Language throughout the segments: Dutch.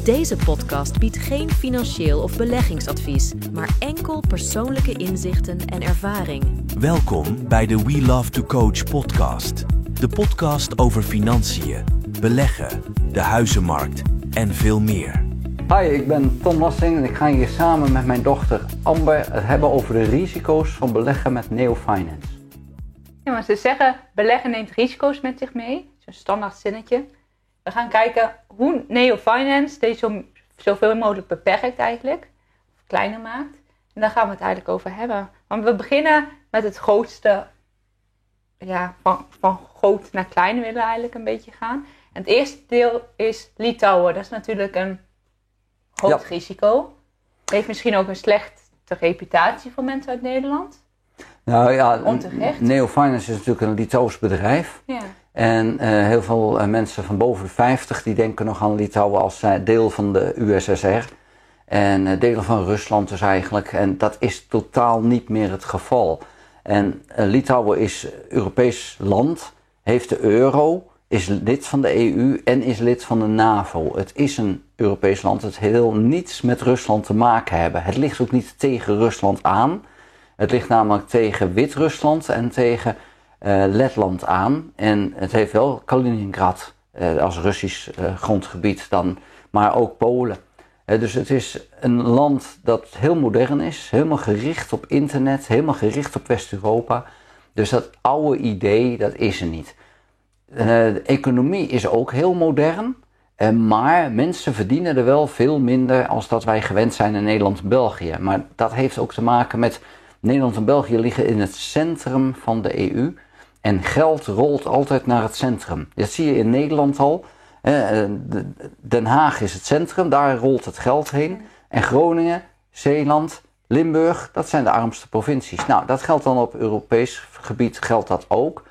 Deze podcast biedt geen financieel of beleggingsadvies, maar enkel persoonlijke inzichten en ervaring. Welkom bij de We Love to Coach podcast. De podcast over financiën, beleggen, de huizenmarkt en veel meer. Hi, ik ben Tom Lassing en ik ga hier samen met mijn dochter Amber het hebben over de risico's van beleggen met Neo Finance. Ja, maar ze zeggen, beleggen neemt risico's met zich mee. Dat is een standaard zinnetje. We gaan kijken hoe Neo Finance deze zoveel mogelijk beperkt eigenlijk. Of kleiner maakt. En daar gaan we het eigenlijk over hebben. Want we beginnen met het grootste. Ja, van groot naar klein willen we eigenlijk een beetje gaan. En het eerste deel is Litouwen. Dat is natuurlijk een groot risico. Het heeft misschien ook een slechte reputatie voor mensen uit Nederland. Nou ja, onterecht. Neo Finance is natuurlijk een Litouws bedrijf. Ja. En heel veel mensen van boven de 50 die denken nog aan Litouwen als deel van de USSR. En delen van Rusland dus eigenlijk. En dat is totaal niet meer het geval. En Litouwen is Europees land, heeft de euro, is lid van de EU en is lid van de NAVO. Het is een Europees land, het wil niets met Rusland te maken hebben. Het ligt ook niet tegen Rusland aan. Het ligt namelijk tegen Wit-Rusland en tegen Letland aan. En het heeft wel Kaliningrad als Russisch grondgebied dan, maar ook Polen. Dus het is een land dat heel modern is, helemaal gericht op internet, helemaal gericht op West-Europa. Dus dat oude idee, dat is er niet. De economie is ook heel modern, maar mensen verdienen er wel veel minder als dat wij gewend zijn in Nederland en België. Maar dat heeft ook te maken met Nederland en België liggen in het centrum van de EU en geld rolt altijd naar het centrum. Dat zie je in Nederland al. Den Haag is het centrum, daar rolt het geld heen. En Groningen, Zeeland, Limburg, dat zijn de armste provincies. Nou, dat geldt dan op Europees gebied, geldt dat ook.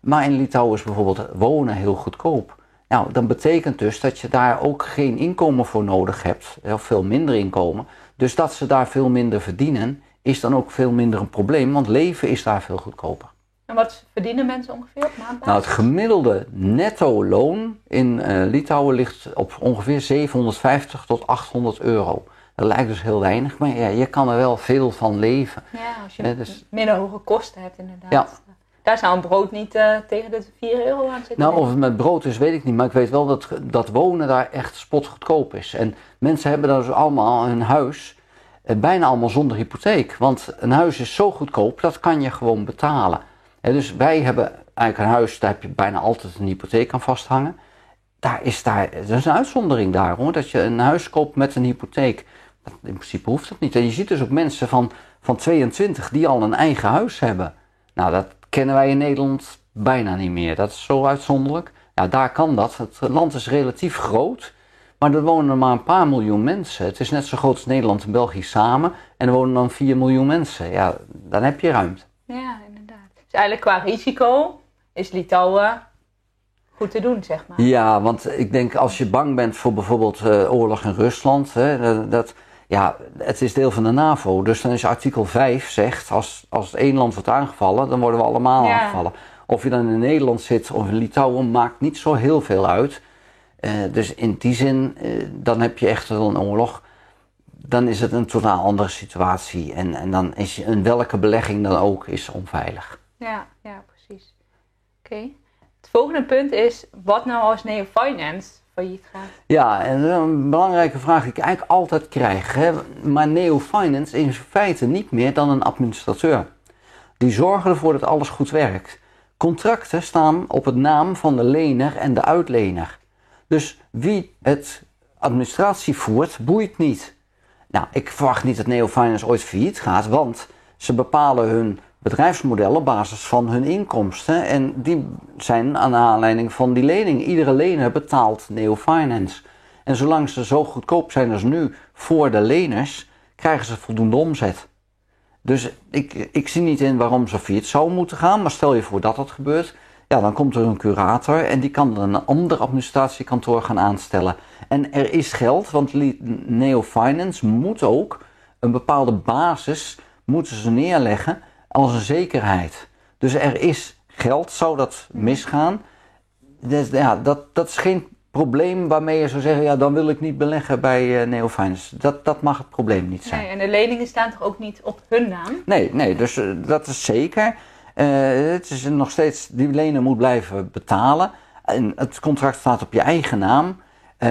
Maar in Litouwen is bijvoorbeeld wonen heel goedkoop. Nou, dan betekent dus dat je daar ook geen inkomen voor nodig hebt, of veel minder inkomen. Dus dat ze daar veel minder verdienen, is dan ook veel minder een probleem, want leven is daar veel goedkoper. En wat verdienen mensen ongeveer op maandbasis? Nou, het gemiddelde netto loon in Litouwen ligt op ongeveer 750 tot 800 euro. Dat lijkt dus heel weinig, maar ja, je kan er wel veel van leven. Ja, als je minder hoge kosten hebt inderdaad. Ja. Daar zou een brood niet tegen de 4 euro aan zitten. Nou, of het met brood is, weet ik niet. Maar ik weet wel dat wonen daar echt spotgoedkoop is. En mensen hebben daar dus allemaal hun huis bijna allemaal zonder hypotheek. Want een huis is zo goedkoop, dat kan je gewoon betalen. En dus wij hebben eigenlijk een huis, daar heb je bijna altijd een hypotheek aan vasthangen. Dat is een uitzondering daar hoor, dat je een huis koopt met een hypotheek. In principe hoeft dat niet. En je ziet dus ook mensen van 22 die al een eigen huis hebben. Nou, dat kennen wij in Nederland bijna niet meer. Dat is zo uitzonderlijk. Ja, daar kan dat. Het land is relatief groot, maar er wonen er maar een paar miljoen mensen. Het is net zo groot als Nederland en België samen. En er wonen dan 4 miljoen mensen. Ja, dan heb je ruimte. Ja, inderdaad. Dus eigenlijk qua risico is Litouwen goed te doen, zeg maar. Ja, want ik denk als je bang bent voor bijvoorbeeld oorlog in Rusland, het is deel van de NAVO. Dus dan is artikel 5 zegt, als het één land wordt aangevallen, dan worden we allemaal aangevallen. Of je dan in Nederland zit of in Litouwen, maakt niet zo heel veel uit. Dus in die zin, dan heb je echt wel een oorlog. Dan is het een totaal andere situatie. En dan is welke belegging dan ook is onveilig. Ja, precies. Oké. Het volgende punt is, wat nou als Neo Finance failliet gaat? Ja, en een belangrijke vraag die ik eigenlijk altijd krijg. Hè? Maar Neo Finance is in feite niet meer dan een administrateur. Die zorgen ervoor dat alles goed werkt. Contracten staan op het naam van de lener en de uitlener. Dus wie het administratie voert, boeit niet. Nou, ik verwacht niet dat Neo Finance ooit failliet gaat, want ze bepalen hun bedrijfsmodel op basis van hun inkomsten. En die zijn aan aanleiding van die lening. Iedere lener betaalt Neo Finance. En zolang ze zo goedkoop zijn als nu voor de leners, krijgen ze voldoende omzet. Dus ik zie niet in waarom ze failliet zou moeten gaan. Maar stel je voor dat dat gebeurt. Ja, dan komt er een curator en die kan een ander administratiekantoor gaan aanstellen. En er is geld, want Neo Finance moet ook een bepaalde basis moeten ze neerleggen als een zekerheid. Dus er is geld, zou dat misgaan. Dus, ja, dat is geen probleem waarmee je zou zeggen, ja, dan wil ik niet beleggen bij Neo-Finance. Dat mag het probleem niet zijn. Nee, en de leningen staan toch ook niet op hun naam? Nee, dus dat is zeker. Het is nog steeds, die lener moet blijven betalen. En het contract staat op je eigen naam.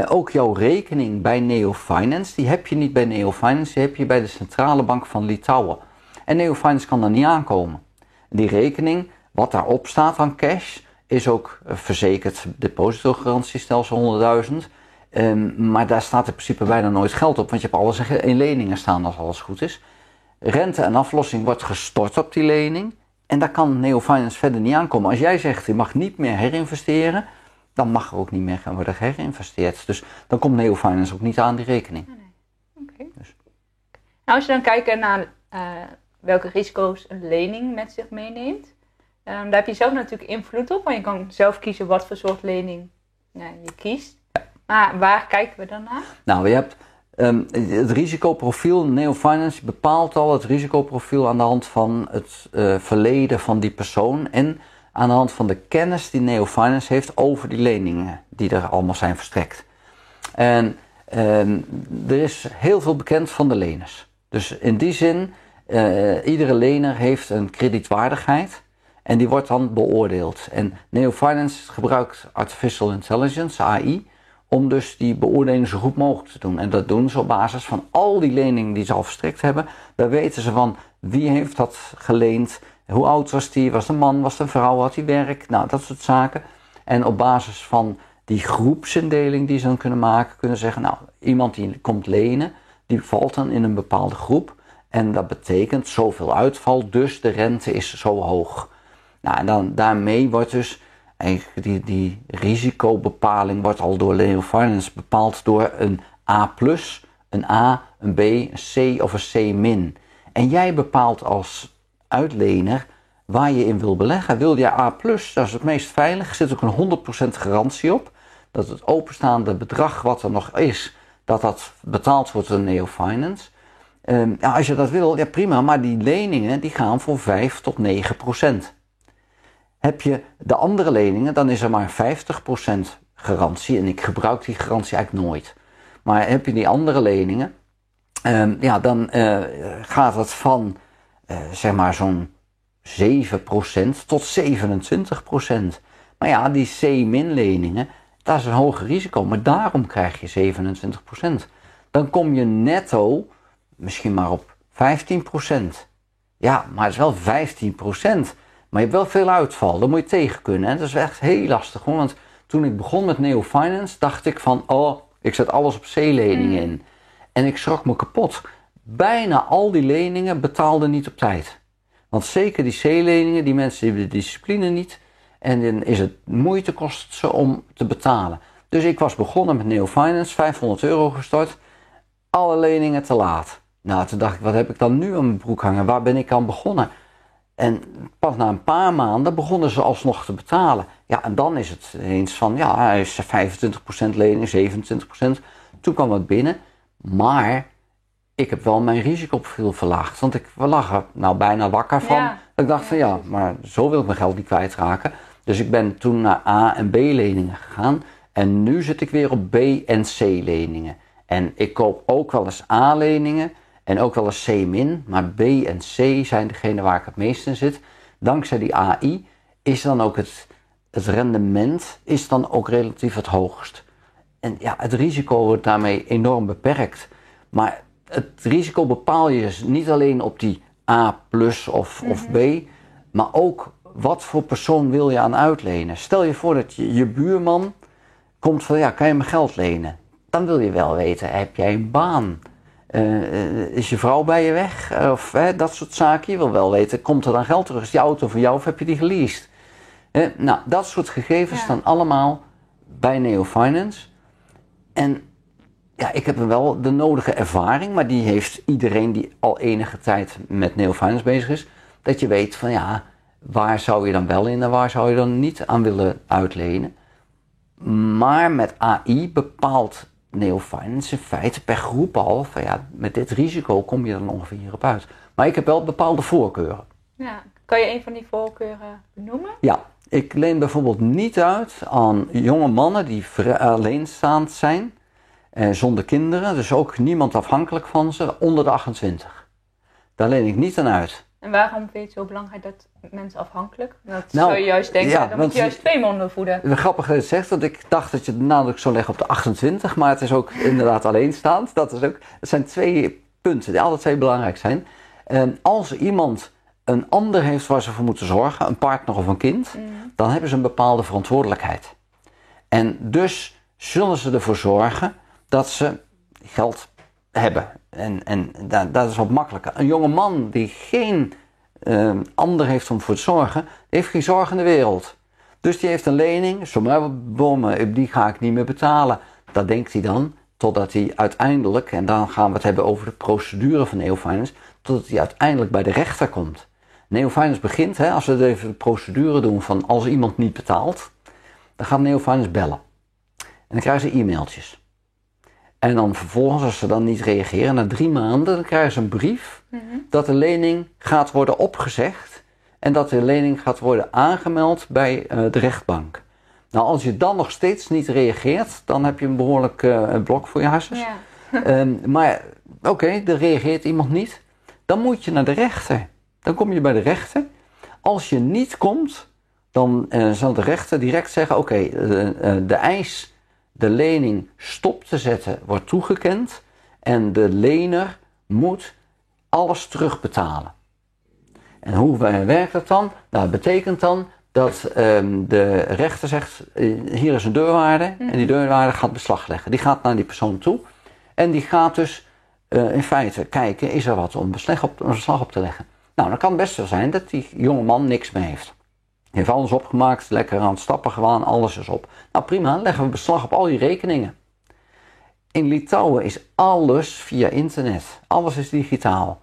Ook jouw rekening bij Neo-Finance, die heb je niet bij Neo-Finance, die heb je bij de Centrale Bank van Litouwen. En Neo-Finance kan daar niet aankomen. Die rekening, wat daarop staat aan cash, is ook verzekerd depositogarantiestelsel 100.000. Maar daar staat in principe bijna nooit geld op, want je hebt alles in leningen staan als alles goed is. Rente en aflossing wordt gestort op die lening en daar kan Neo-Finance verder niet aankomen. Als jij zegt, je mag niet meer herinvesteren, dan mag er ook niet meer gaan worden herinvesteerd. Dus dan komt Neo-Finance ook niet aan die rekening. Nee. Okay. Dus. Nou, als je dan kijkt naar welke risico's een lening met zich meeneemt, daar heb je zelf natuurlijk invloed op, want je kan zelf kiezen wat voor soort lening je kiest. Ja. Maar waar kijken we dan naar? Nou, je hebt het risicoprofiel. Neo-Finance bepaalt al het risicoprofiel aan de hand van het verleden van die persoon en aan de hand van de kennis die Neo-Finance heeft over die leningen die er allemaal zijn verstrekt. En er is heel veel bekend van de leners. Dus in die zin, iedere lener heeft een kredietwaardigheid en die wordt dan beoordeeld. En Neo-Finance gebruikt Artificial Intelligence, AI, om dus die beoordeling zo goed mogelijk te doen. En dat doen ze op basis van al die leningen die ze al verstrekt hebben. Daar weten ze van wie heeft dat geleend, hoe oud was die, was het een man, was het een vrouw, had hij werk, nou dat soort zaken. En op basis van die groepsindeling die ze dan kunnen maken, kunnen ze zeggen, nou iemand die komt lenen, die valt dan in een bepaalde groep. En dat betekent zoveel uitval, dus de rente is zo hoog. Nou en dan daarmee wordt dus eigenlijk die risicobepaling wordt al door Neo-Finance bepaald door een A+, een A, een B, een C of een C-. En jij bepaalt als uitlener waar je in wil beleggen. Wil je A+, dat is het meest veilig, er zit ook een 100% garantie op. Dat het openstaande bedrag wat er nog is, dat betaald wordt door Neo-Finance. Als je dat wil, ja prima, maar die leningen die gaan voor 5 tot 9%. Heb je de andere leningen, dan is er maar 50% garantie. En ik gebruik die garantie eigenlijk nooit. Maar heb je die andere leningen, dan gaat het van zeg maar zo'n 7% tot 27%. Maar ja, die C-leningen, dat is een hoger risico. Maar daarom krijg je 27%. Dan kom je netto misschien maar op 15%. Ja, maar het is wel 15%. Maar je hebt wel veel uitval, daar moet je tegen kunnen. Hè? Dat is echt heel lastig hoor. Want toen ik begon met Neo-Finance dacht ik van, ik zet alles op C-leningen in. En ik schrok me kapot. Bijna al die leningen betaalden niet op tijd. Want zeker die C-leningen, die mensen hebben de discipline niet. En dan is het moeite kost ze om te betalen. Dus ik was begonnen met Neo-Finance, €500 gestort. Alle leningen te laat. Nou, toen dacht ik, wat heb ik dan nu aan mijn broek hangen? Waar ben ik aan begonnen? En pas na een paar maanden begonnen ze alsnog te betalen. Ja, en dan is het eens van, ja, hij is 25% lening, 27%. Toen kwam het binnen. Maar ik heb wel mijn risicoprofiel verlaagd. Want ik lag er nou bijna wakker van. Ja. Dat ik dacht van, ja, maar zo wil ik mijn geld niet kwijtraken. Dus ik ben toen naar A- en B-leningen gegaan. En nu zit ik weer op B- en C-leningen. En ik koop ook wel eens A-leningen. En ook wel eens C-, maar B en C zijn degene waar ik het meest in zit. Dankzij die AI is dan ook het rendement is dan ook relatief het hoogst. En ja, het risico wordt daarmee enorm beperkt. Maar het risico bepaal je dus niet alleen op die A+ of B, maar ook wat voor persoon wil je aan uitlenen. Stel je voor dat je buurman komt van, ja, kan je me geld lenen? Dan wil je wel weten, heb jij een baan? Is je vrouw bij je weg? Of dat soort zaken. Je wil wel weten, komt er dan geld terug? Is die auto van jou of heb je die geleased? Nou, dat soort gegevens staan allemaal bij Neo-Finance. En ja, ik heb wel de nodige ervaring, maar die heeft iedereen die al enige tijd met Neo-Finance bezig is. Dat je weet van ja, waar zou je dan wel in en waar zou je dan niet aan willen uitlenen. Maar met AI bepaalt Neo-Finance in feite per groep al van ja, met dit risico kom je dan ongeveer hierop uit. Maar ik heb wel bepaalde voorkeuren. Ja, kan je een van die voorkeuren benoemen? Ja, Ik leen bijvoorbeeld niet uit aan jonge mannen die alleenstaand zijn, zonder kinderen, dus ook niemand afhankelijk van ze, onder de 28. Daar leen ik niet aan uit. En waarom vind je het zo belangrijk dat mensen afhankelijk? Dat zou je juist denken, dan moet je juist 2 mannen voeden. Grappig dat je het zegt, want ik dacht dat je de nadruk zou leggen op de 28, maar het is ook inderdaad alleenstaand. Het zijn 2 punten die alle 2 belangrijk zijn. Als iemand een ander heeft waar ze voor moeten zorgen, een partner of een kind, dan hebben ze een bepaalde verantwoordelijkheid. En dus zullen ze ervoor zorgen dat ze geld hebben. En dat is wat makkelijker. Een jonge man die geen ander heeft om voor te zorgen, heeft geen zorg in de wereld. Dus die heeft een lening, die ga ik niet meer betalen. Dat denkt hij dan, totdat hij uiteindelijk, en dan gaan we het hebben over de procedure van Neo-Finance, totdat hij uiteindelijk bij de rechter komt. Neo-Finance begint, als we even de procedure doen van als iemand niet betaalt, dan gaat Neo-Finance bellen. En dan krijgen ze e-mailtjes. En dan vervolgens, als ze dan niet reageren, na 3 maanden, dan krijgen ze een brief dat de lening gaat worden opgezegd en dat de lening gaat worden aangemeld bij de rechtbank. Nou, als je dan nog steeds niet reageert, dan heb je een behoorlijk blok voor je hartjes. Ja. Maar oké, er reageert iemand niet. Dan moet je naar de rechter. Dan kom je bij de rechter. Als je niet komt, dan zal de rechter direct zeggen, oké, de eis, de lening stop te zetten, wordt toegekend. En de lener moet alles terugbetalen. En hoe werkt dat dan? Nou, dat betekent dan dat de rechter zegt, hier is een deurwaarde. En die deurwaarde gaat beslag leggen. Die gaat naar die persoon toe. En die gaat dus in feite kijken, is er wat om beslag op te leggen. Nou, dan kan het best wel zijn dat die jonge man niks meer heeft. Hij heeft alles opgemaakt, lekker aan het stappen gewoon, alles is op. Nou prima, leggen we beslag op al die rekeningen. In Litouwen is alles via internet. Alles is digitaal.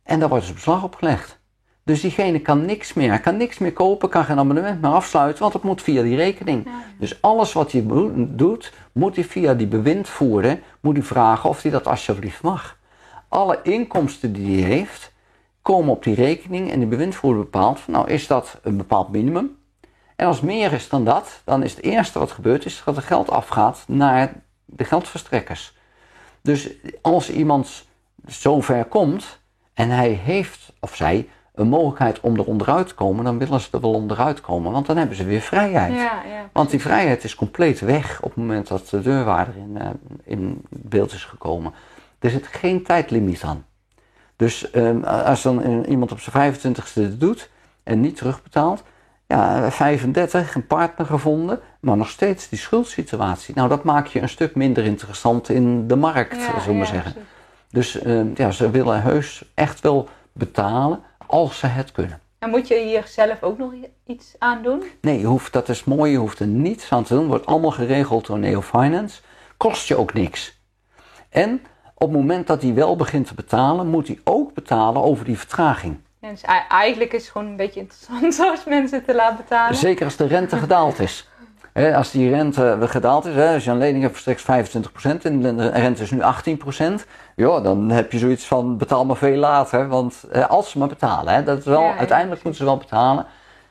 En daar wordt dus beslag op gelegd. Dus diegene kan niks meer. Hij kan niks meer kopen, kan geen abonnement meer afsluiten, want het moet via die rekening. Ja. Dus alles wat hij doet, moet hij via die bewindvoerder, moet hij vragen of hij dat alsjeblieft mag. Alle inkomsten die hij heeft, komen op die rekening en die bewindvoerder bepaalt van, nou is dat een bepaald minimum. En als meer is dan dat, dan is het eerste wat gebeurt is dat het geld afgaat naar de geldverstrekkers. Dus als iemand zover komt en hij heeft of zij een mogelijkheid om er onderuit te komen, dan willen ze er wel onderuit komen, want dan hebben ze weer vrijheid. Ja, want die vrijheid is compleet weg op het moment dat de deurwaarder in beeld is gekomen. Er zit geen tijdlimiet aan. Dus als dan iemand op zijn 25ste het doet en niet terugbetaalt, ja, 35, een partner gevonden, maar nog steeds die schuldsituatie. Nou, dat maakt je een stuk minder interessant in de markt, zullen we maar zeggen. Precies. Dus ze willen heus echt wel betalen als ze het kunnen. En moet je hier zelf ook nog iets aan doen? Nee, dat is mooi, je hoeft er niets aan te doen. Wordt allemaal geregeld door Neo-Finance. Kost je ook niks. En op het moment dat hij wel begint te betalen, moet hij ook betalen over die vertraging. Ja, dus eigenlijk is het gewoon een beetje interessant als mensen te laten betalen. Zeker als de rente gedaald is. Als die rente gedaald is, als je een lening hebt verstrekt 25% en de rente is nu 18%, ja, dan heb je zoiets van betaal maar veel later. Want als ze maar betalen, dat is wel, uiteindelijk moeten ze wel betalen.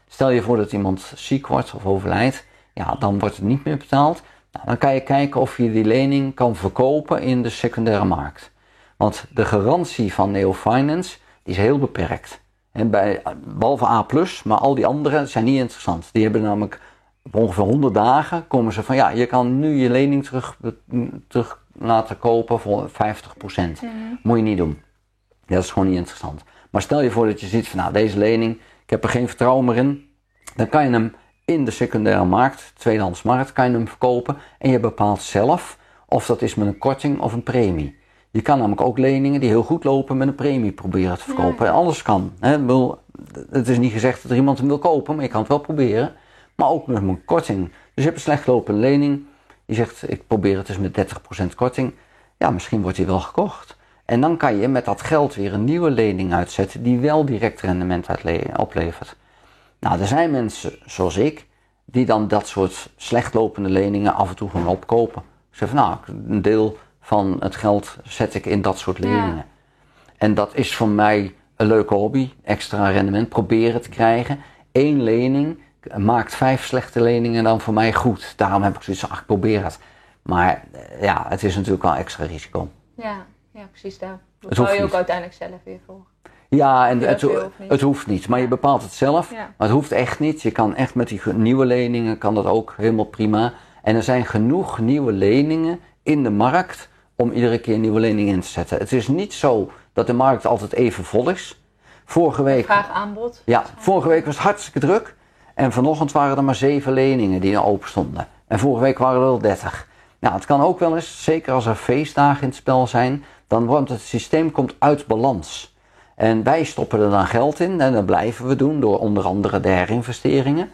Stel je voor dat iemand ziek wordt of overlijdt, ja, dan wordt het niet meer betaald. Nou, dan kan je kijken of je die lening kan verkopen in de secundaire markt. Want de garantie van Neo-Finance is heel beperkt. Behalve A+, maar al die anderen zijn niet interessant. Die hebben namelijk op ongeveer 100 dagen komen ze van ja, je kan nu je lening terug laten kopen voor 50%. Moet je niet doen. Dat is gewoon niet interessant. Maar stel je voor dat je ziet van nou, deze lening, ik heb er geen vertrouwen meer in. Dan kan je hem in de secundaire markt, tweedehandsmarkt, kan je hem verkopen. En je bepaalt zelf of dat is met een korting of een premie. Je kan namelijk ook leningen die heel goed lopen met een premie proberen te verkopen. Ja. Alles kan. Het is niet gezegd dat er iemand hem wil kopen, maar je kan het wel proberen. Maar ook met een korting. Dus je hebt een slecht lopende lening. Je zegt, ik probeer het dus met 30% korting. Ja, misschien wordt die wel gekocht. En dan kan je met dat geld weer een nieuwe lening uitzetten die wel direct rendement oplevert. Nou, er zijn mensen zoals ik, die dan dat soort slecht lopende leningen af en toe gewoon opkopen. Ze zeggen, nou, een deel van het geld zet ik in dat soort leningen. Ja. En dat is voor mij een leuke hobby, extra rendement proberen te krijgen. 1 lening maakt 5 slechte leningen dan voor mij goed. Daarom heb ik zoiets van, ik probeer het. Maar ja, het is natuurlijk wel extra risico. Ja precies. Daar bepaal je ook uiteindelijk zelf weer voor. Ja, en het hoeft niet. Maar je bepaalt het zelf. Ja. Maar het hoeft echt niet. Je kan echt met die nieuwe leningen, kan dat ook helemaal prima. En er zijn genoeg nieuwe leningen in de markt om iedere keer nieuwe leningen in te zetten. Het is niet zo dat de markt altijd even vol is. Vorige week... Vraag aanbod. Ja, vorige week was het hartstikke druk. En vanochtend waren er maar 7 leningen die er open stonden. En vorige week waren er wel 30. Nou, het kan ook wel eens, zeker als er feestdagen in het spel zijn, dan wordt het systeem komt uit balans. En wij stoppen er dan geld in en dat blijven we doen door onder andere de herinvesteringen.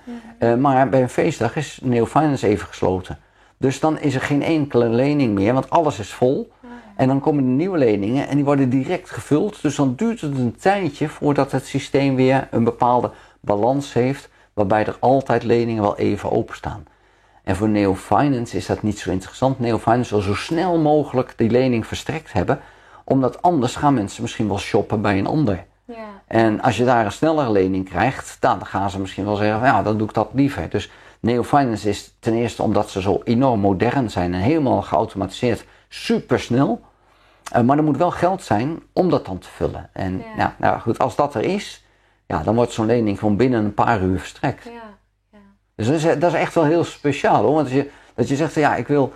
Maar bij een feestdag is Neo Finance even gesloten. Dus dan is er geen enkele lening meer, want alles is vol. En dan komen de nieuwe leningen en die worden direct gevuld. Dus dan duurt het een tijdje voordat het systeem weer een bepaalde balans heeft, waarbij er altijd leningen wel even openstaan. En voor Neo Finance is dat niet zo interessant. Neo Finance wil zo snel mogelijk die lening verstrekt hebben, omdat anders gaan mensen misschien wel shoppen bij een ander. Ja. En als je daar een snellere lening krijgt, dan gaan ze misschien wel zeggen, ja, dan doe ik dat liever. Dus Neo Finance is ten eerste omdat ze zo enorm modern zijn en helemaal geautomatiseerd, super snel. Maar er moet wel geld zijn om dat dan te vullen. En nou goed, als dat er is, ja, dan wordt zo'n lening gewoon binnen een paar uur verstrekt. Ja. Dus dat is echt wel heel speciaal hoor. Want dat je zegt, ja, ik wil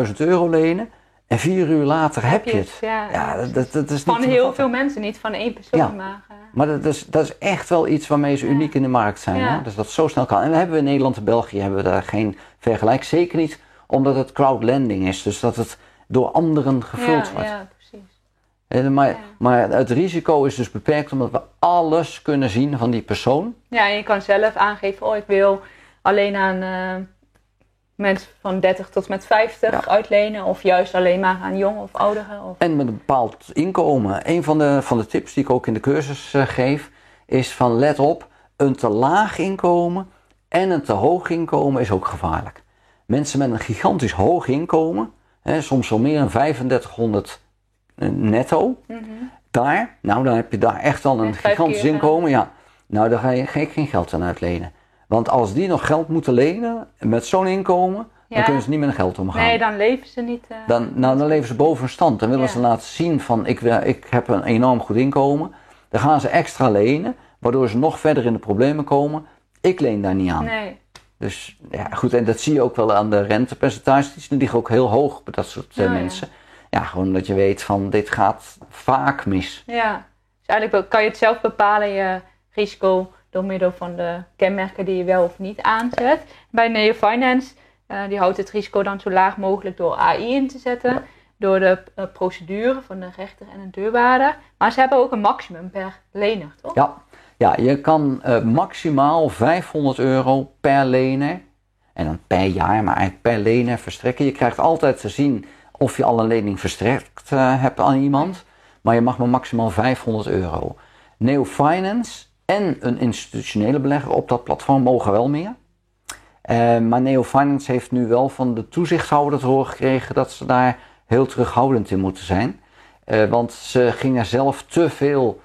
20.000 euro lenen en 4 uur later heb je het. Dat is van heel veel mensen, niet van één persoon. Ja. Maar dat is echt wel iets waarmee ze uniek in de markt zijn. Ja. Hè? Dus dat zo snel kan. En we hebben in Nederland en België hebben we daar geen vergelijk. Zeker niet omdat het crowdlending is. Dus dat het door anderen gevuld wordt. Ja, precies. Maar het risico is dus beperkt omdat we alles kunnen zien van die persoon. Ja, en je kan zelf aangeven, ik wil alleen aan mensen van 30 tot met 50 uitlenen. Of juist alleen maar aan jonge of ouderen. Of... En met een bepaald inkomen. Een van de tips die ik ook in de cursus geef, is van let op, een te laag inkomen en een te hoog inkomen is ook gevaarlijk. Mensen met een gigantisch hoog inkomen, soms wel meer dan 3500 netto, dan heb je daar echt wel een gigantisch inkomen. Ja. Nou, daar ga ik geen geld aan uitlenen. Want als die nog geld moeten lenen met zo'n inkomen, dan kunnen ze niet met hun geld omgaan. Nee, dan leven ze niet. Dan leven ze boven hun stand. Dan willen ze laten zien van ik heb een enorm goed inkomen. Dan gaan ze extra lenen, waardoor ze nog verder in de problemen komen. Ik leen daar niet aan. Nee. Dus ja, goed, en dat zie je ook wel aan de rentepercentages. Die liggen ook heel hoog bij dat soort mensen. Ja, gewoon dat je weet van dit gaat vaak mis. Ja, dus eigenlijk kan je het zelf bepalen, je risico, door middel van de kenmerken die je wel of niet aanzet. Bij Neo Finance, die houdt het risico dan zo laag mogelijk door AI in te zetten. Door de procedure van de rechter en de deurwaarder. Maar ze hebben ook een maximum per lener, toch? Ja, je kan maximaal 500 euro per lener, en dan per jaar, maar eigenlijk per lener verstrekken. Je krijgt altijd te zien of je al een lening verstrekt hebt aan iemand. Maar je mag maar maximaal 500 euro. Neo Finance en een institutionele belegger op dat platform mogen wel meer. Maar Neo Finance heeft nu wel van de toezichthouder te horen gekregen dat ze daar heel terughoudend in moeten zijn. Want ze gingen zelf te veel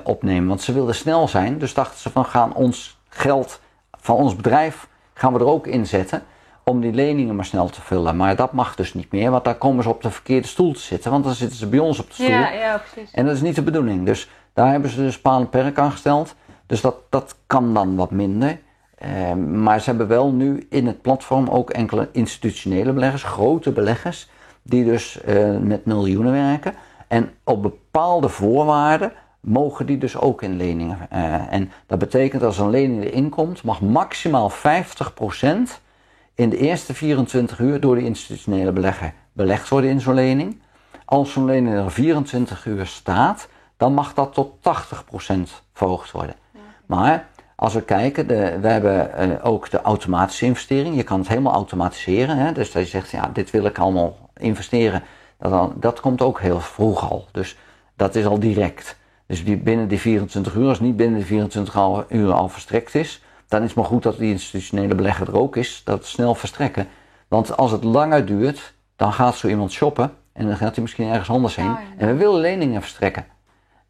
opnemen. Want ze wilden snel zijn. Dus dachten ze van gaan ons geld van ons bedrijf gaan we er ook inzetten. Om die leningen maar snel te vullen. Maar dat mag dus niet meer. Want daar komen ze op de verkeerde stoel te zitten. Want dan zitten ze bij ons op de stoel. Ja, precies. En dat is niet de bedoeling. Dus daar hebben ze dus paal en perk aan gesteld. Dus dat kan dan wat minder. Maar ze hebben wel nu in het platform ook enkele institutionele beleggers. Grote beleggers. Die dus met miljoenen werken. En op bepaalde voorwaarden mogen die dus ook in leningen. En dat betekent als een lening erin komt, mag maximaal 50% in de eerste 24 uur door de institutionele belegger belegd worden in zo'n lening. Als zo'n lening er 24 uur staat, dan mag dat tot 80% verhoogd worden. Ja. Maar als we kijken, we hebben ook de automatische investering. Je kan het helemaal automatiseren. Hè? Dus dat je zegt, ja, dit wil ik allemaal investeren. Dat komt ook heel vroeg al. Dus dat is al direct. Dus binnen die 24 uur, als niet binnen die 24 uur al verstrekt is, dan is het maar goed dat die institutionele belegger er ook is, dat het snel verstrekken. Want als het langer duurt, dan gaat zo iemand shoppen en dan gaat hij misschien ergens anders heen. En we willen leningen verstrekken.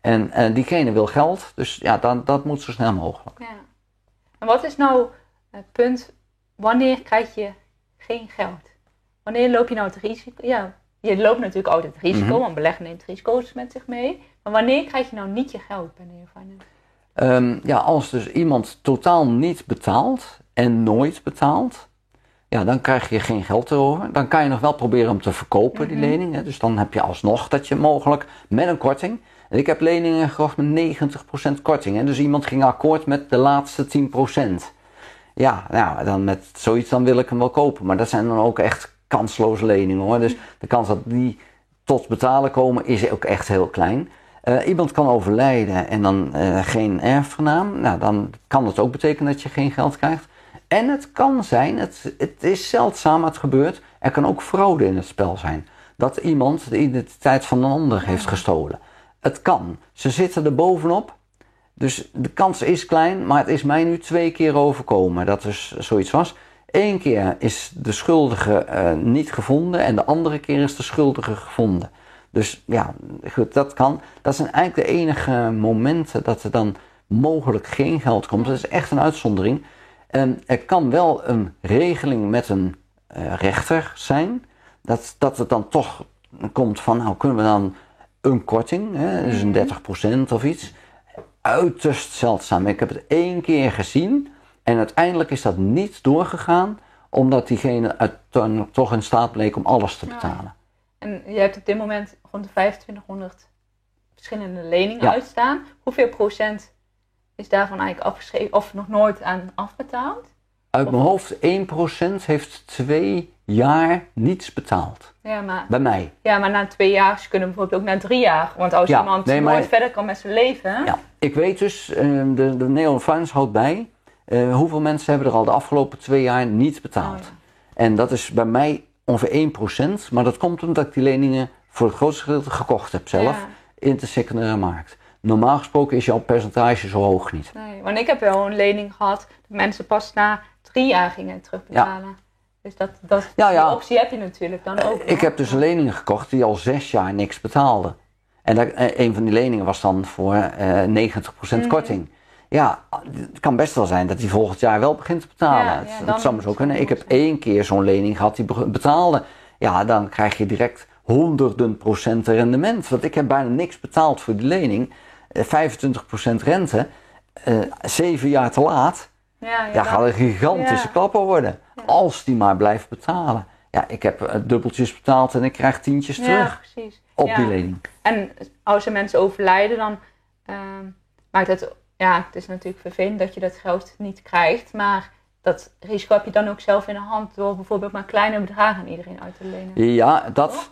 En diegene wil geld, dus ja, dat moet zo snel mogelijk. Ja. En wat is nou het punt, wanneer krijg je geen geld? Wanneer loop je nou het risico? Ja, je loopt natuurlijk altijd het risico, want beleggen neemt risico's met zich mee. Maar wanneer krijg je nou niet je geld bij Neo Finance? Als dus iemand totaal niet betaalt en nooit betaalt, ja, dan krijg je geen geld erover. Dan kan je nog wel proberen om te verkopen, die lening. Hè. Dus dan heb je alsnog dat je mogelijk met een korting. En ik heb leningen gekocht met 90% korting. Hè. Dus iemand ging akkoord met de laatste 10%. Ja, nou, dan met zoiets dan wil ik hem wel kopen. Maar dat zijn dan ook echt kansloze leningen, hoor. Dus de kans dat die tot betalen komen is ook echt heel klein. Iemand kan overlijden en dan geen erfgenaam. Nou, dan kan het ook betekenen dat je geen geld krijgt. En het kan zijn, het is zeldzaam, het gebeurt, er kan ook fraude in het spel zijn. Dat iemand de identiteit van een ander heeft gestolen. Het kan. Ze zitten er bovenop. Dus de kans is klein, maar het is mij nu 2 keer overkomen dat er zoiets was. 1 keer is de schuldige niet gevonden en de andere keer is de schuldige gevonden. Dus ja, goed, dat kan. Dat zijn eigenlijk de enige momenten dat er dan mogelijk geen geld komt. Dat is echt een uitzondering. Er kan wel een regeling met een rechter zijn. Dat het dan toch komt van, nou kunnen we dan een korting, dus een 30% of iets. Uiterst zeldzaam. Ik heb het 1 keer gezien en uiteindelijk is dat niet doorgegaan, omdat diegene toch in staat bleek om alles te betalen. En je hebt op dit moment rond de 2500 verschillende leningen uitstaan. Hoeveel procent is daarvan eigenlijk afgeschreven of nog nooit aan afbetaald? Uit mijn hoofd 1% heeft 2 jaar niets betaald. Ja, maar, bij mij. Ja, maar na 2 jaar, ze kunnen bijvoorbeeld ook na 3 jaar. Want als iemand nooit verder kan met zijn leven. Ja, ik weet dus, de Neo Finance houdt bij hoeveel mensen hebben er al de afgelopen 2 jaar niet betaald. Oh, ja. En dat is bij mij ongeveer 1%. Maar dat komt omdat ik die leningen voor het grootste gedeelte gekocht heb zelf in de secundaire markt. Normaal gesproken is jouw percentage zo hoog niet. Nee, want ik heb wel een lening gehad dat mensen pas na 3 jaar gingen terugbetalen. Ja. Dus die optie heb je natuurlijk dan ook. Ik heb dus leningen gekocht die al 6 jaar niks betaalden. En een van die leningen was dan voor 90% korting. Ja, het kan best wel zijn dat die volgend jaar wel begint te betalen. Dat zou maar zo kunnen. Ik heb 1 keer zo'n lening gehad die betaalde. Ja, dan krijg je direct honderden procenten rendement. Want ik heb bijna niks betaald voor die lening. 25% rente. 7 jaar te laat. Gaat een gigantische klapper worden. Ja. Als die maar blijft betalen. Ja, ik heb dubbeltjes betaald en ik krijg tientjes terug. Precies. Op die lening. En als er mensen overlijden, dan maakt het... Ja, het is natuurlijk vervelend dat je dat geld niet krijgt. Maar dat risico heb je dan ook zelf in de hand door bijvoorbeeld maar kleine bedragen aan iedereen uit te lenen. Ja, dat.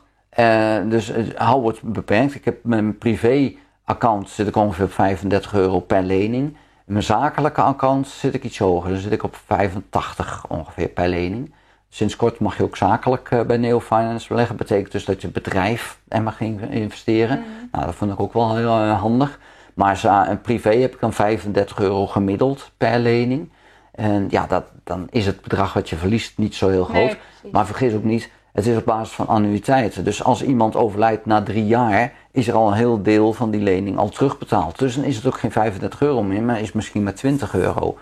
Dus hou het beperkt. Ik heb mijn privé-account zit ik ongeveer op €35 per lening. In mijn zakelijke account zit ik iets hoger. Dan zit ik op 85 ongeveer per lening. Sinds kort mag je ook zakelijk bij Neo Finance beleggen. Dat betekent dus dat je bedrijf er mag investeren. Nou, dat vond ik ook wel heel handig. Maar privé heb ik dan €35 gemiddeld per lening. En ja, dan is het bedrag wat je verliest niet zo heel groot. Nee, maar vergis ook niet, het is op basis van annuïteiten. Dus als iemand overlijdt na 3 jaar, is er al een heel deel van die lening al terugbetaald. Dus dan is het ook geen €35 meer, maar is misschien maar €20.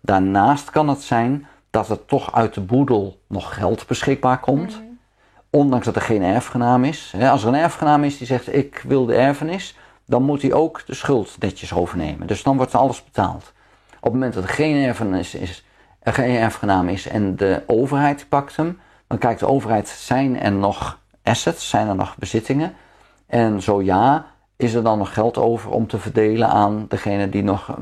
Daarnaast kan het zijn dat er toch uit de boedel nog geld beschikbaar komt. Ondanks dat er geen erfgenaam is. Als er een erfgenaam is die zegt, ik wil de erfenis, dan moet hij ook de schuld netjes overnemen. Dus dan wordt alles betaald. Op het moment dat er geen erfgenaam is en de overheid pakt hem, dan kijkt de overheid, zijn er nog assets, zijn er nog bezittingen? En zo ja, is er dan nog geld over om te verdelen aan degene die nog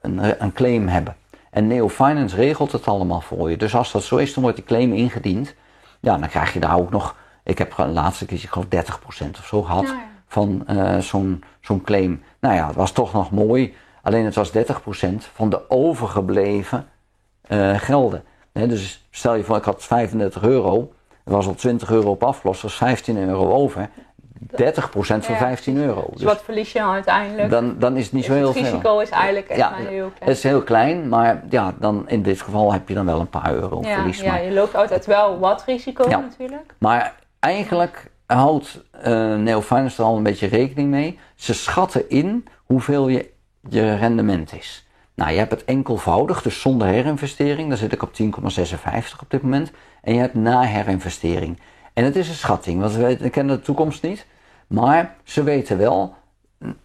een claim hebben. En Neo Finance regelt het allemaal voor je. Dus als dat zo is, dan wordt die claim ingediend. Ja, dan krijg je daar ook nog, ik heb de laatste keer, ik geloof 30% of zo gehad van zo'n claim. Nou ja, het was toch nog mooi. Alleen het was 30% van de overgebleven gelden. Dus stel je voor, ik had €35. Er was al €20 op afgelost, dus €15 over. 30% van €15. Dus wat verlies je dan uiteindelijk? Dan is het niet zo heel veel. Het risico is eigenlijk echt maar heel klein. Het is heel klein, maar ja, dan in dit geval heb je dan wel een paar euro verlies. Ja, je loopt altijd wel wat risico natuurlijk. Maar eigenlijk houdt Neo Finance er al een beetje rekening mee. Ze schatten in hoeveel je rendement is. Nou, je hebt het enkelvoudig, dus zonder herinvestering. Daar zit ik op 10,56 op dit moment. En je hebt na herinvestering. En het is een schatting, want we kennen de toekomst niet. Maar ze weten wel,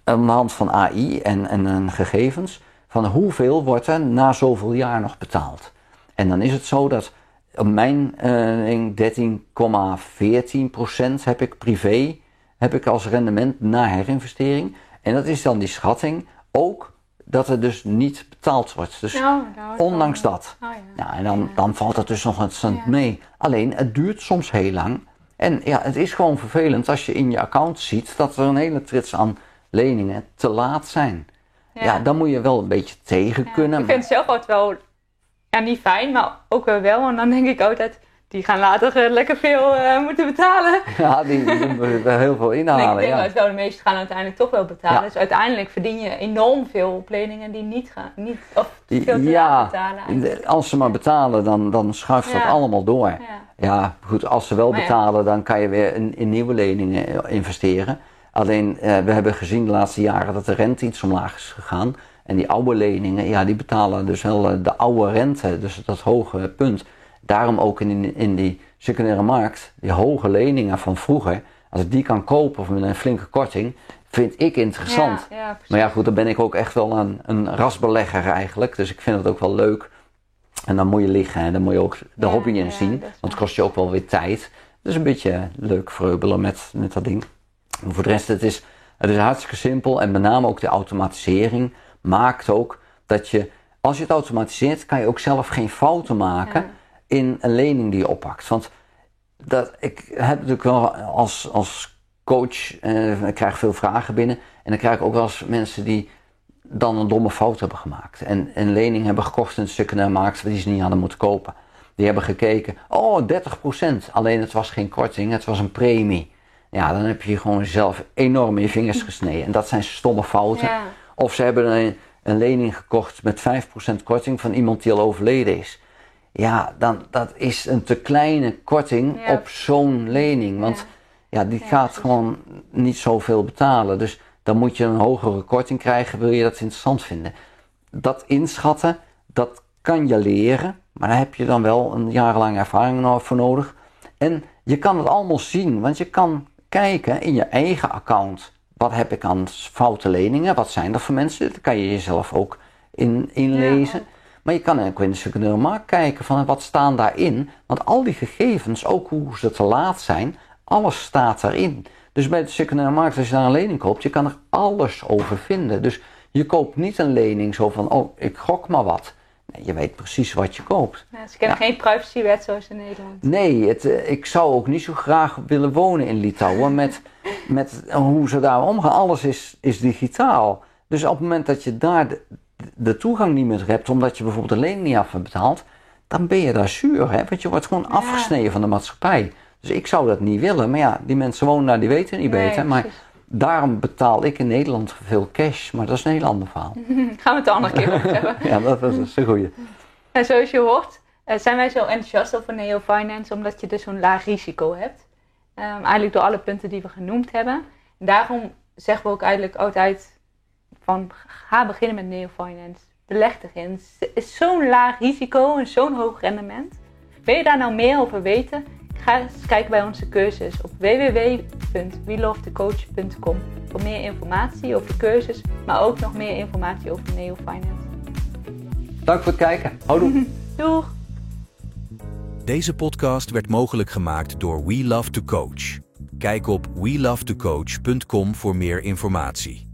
aan de hand van AI en gegevens, van hoeveel wordt er na zoveel jaar nog betaald. En dan is het zo dat op mijn 13,14% heb ik privé, heb ik als rendement na herinvestering. En dat is dan die schatting, ook dat er dus niet betaald wordt. Dus ondanks dat. En dan valt het dus nog eens mee. Alleen, het duurt soms heel lang. En ja, het is gewoon vervelend als je in je account ziet dat er een hele trits aan leningen te laat zijn. Ja, dan moet je wel een beetje tegen kunnen. Ik vind het zelf altijd wel, niet fijn, maar ook wel. En dan denk ik altijd, die gaan later lekker veel moeten betalen. Ja, die moeten er heel veel inhalen. Ik denk dat wel de meesten gaan uiteindelijk toch wel betalen. Ja. Dus uiteindelijk verdien je enorm veel op leningen die niet veel te laat betalen. Eigenlijk. Als ze maar betalen, dan schuift dat allemaal door. Ja, goed, als ze wel betalen, dan kan je weer in nieuwe leningen investeren. Alleen, we hebben gezien de laatste jaren dat de rente iets omlaag is gegaan. En die oude leningen, die betalen dus wel de oude rente, dus dat hoge punt. Daarom ook in die secundaire markt, die hoge leningen van vroeger, als ik die kan kopen met een flinke korting, vind ik interessant. Maar ja goed, dan ben ik ook echt wel een rasbelegger eigenlijk, dus ik vind het ook wel leuk. En dan moet je liggen en dan moet je ook de hobby in zien, want het kost je ook wel weer tijd. Dus een beetje leuk vreubelen met dat ding. Maar voor de rest, het is hartstikke simpel en met name ook de automatisering maakt ook dat je, als je het automatiseert, kan je ook zelf geen fouten maken in een lening die je oppakt. Want ik heb natuurlijk wel als coach, ik krijg veel vragen binnen en dan krijg ik ook wel eens mensen die dan een domme fout hebben gemaakt. En een lening hebben gekocht in de secundaire markt die ze niet hadden moeten kopen. Die hebben gekeken, 30%, alleen het was geen korting, het was een premie. Ja, dan heb je gewoon zelf enorm in je vingers gesneden. En dat zijn stomme fouten. Ja. Of ze hebben een lening gekocht met 5% korting van iemand die al overleden is. Ja, dat is een te kleine korting op zo'n lening. Want die gaat gewoon niet zoveel betalen. Dus dan moet je een hogere korting krijgen, wil je dat interessant vinden. Dat inschatten, dat kan je leren. Maar daar heb je dan wel een jarenlange ervaring voor nodig. En je kan het allemaal zien, want je kan kijken in je eigen account. Wat heb ik aan foute leningen? Wat zijn dat voor mensen? Dat kan je jezelf ook inlezen. Ja. Maar je kan ook in de secundaire markt kijken van wat staan daarin. Want al die gegevens, ook hoe ze te laat zijn, alles staat erin. Dus bij de secundaire markt, als je daar een lening koopt, je kan er alles over vinden. Dus je koopt niet een lening zo van, ik gok maar wat. Nee, je weet precies wat je koopt. Ja, ze kennen geen privacywet zoals in Nederland. Nee, ik zou ook niet zo graag willen wonen in Litouwen met hoe ze daar omgaan. Alles is digitaal. Dus op het moment dat je daar de toegang niet meer hebt, omdat je bijvoorbeeld de lening niet af hebt betaald, dan ben je daar zuur, hè? Want je wordt gewoon afgesneden van de maatschappij. Dus ik zou dat niet willen, maar die mensen wonen daar, die weten niet beter. Maar daarom betaal ik in Nederland veel cash, maar dat is een heel ander verhaal. Gaan we het de andere keer over hebben. Ja, dat is een goeie. En zoals je hoort, zijn wij zo enthousiast over Neo Finance, omdat je dus zo'n laag risico hebt. Eigenlijk door alle punten die we genoemd hebben. En daarom zeggen we ook eigenlijk altijd van, ga beginnen met Neo Finance. Beleg erin. Het is zo'n laag risico en zo'n hoog rendement. Wil je daar nou meer over weten? Ga eens kijken bij onze cursus op www.welovethecoach.com voor meer informatie over de cursus, maar ook nog meer informatie over Neo Finance. Dank voor het kijken. Houdoe. Doeg. Deze podcast werd mogelijk gemaakt door We Love to Coach. Kijk op welovetocoach.com voor meer informatie.